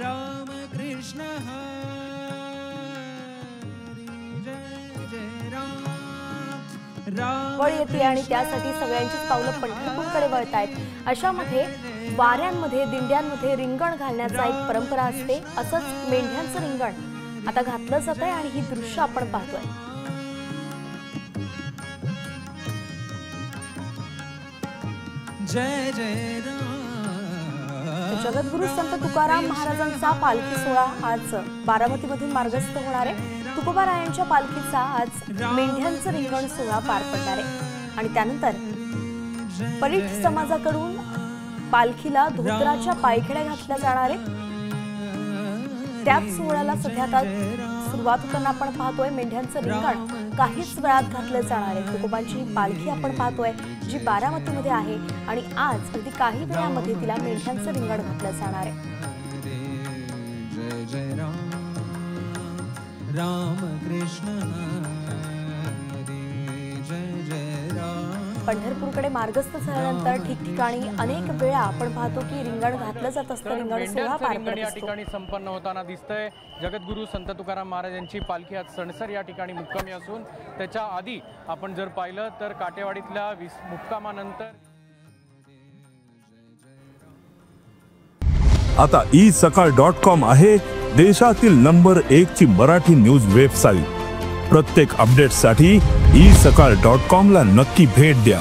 राम कृष्ण हरी जय जय राम वळ येते आणि त्यासाठी सगळ्यांचीच पावलं पंढरपूरकडे वळतायत। अशामध्ये वाऱ्यांमध्ये दिंड्यांमध्ये रिंगण घालण्याचा एक परंपरा असते। असंच मेंढ्यांचं रिंगण आता घातलं जातंय आणि ही दृश्य आपण पाहतोय। जय जय राम। जगद्गुरु संत तुकाराम महाराजांचा पालखी सोहळा आज बारामतीमधून मार्गस्थ होणार आहे। तुकोबारायांच्या पालखीचा आज मेंढ्यांचं रिंगण सोहळा पार पडणार आहे आणि त्यानंतर परीठ समाजाकडून पालखीला धोत्राच्या पायखड्या घातल्या जाणार आहेत। त्याच सोहळ्याला सध्या आता सुरुवात होताना आपण पाहतोय मेंढ्यांचं रिंगण काहीच वेळात घातलं जाणार आहे। तुकोबांची पालखी आपण पाहतोय जी बारामतीमध्ये आहे आणि आज अगदी काही वेळामध्ये तिला मेंढ्यांचं रिंगण घातलं जाणार आहे। जय जय राम राम कृष्ण हरी जय जय राम। पंढरपूरकडे मार्गस्थ झाल्यानंतर ठिकठिकाणी अनेक वेळा आपण पाहतो की रिंगण घातलं जात असतं। रिंगण सोहळा पार पडत या ठिकाणी संपन्न होताना दिसतंय। जगद्गुरु संत तुकाराम महाराज यांची पालखी आज सणसर या ठिकाणी मुक्कामी असून त्याच्या आधी आपण जर पाहिलं तर काटेवाडीतल्या मुक्कामानंतर आता isakal.com आहे देशातील नंबर 1 ची मराठी न्यूज वेबसाईट। प्रत्येक अपडेटसाठी isakal.com ला नक्की भेट द्या।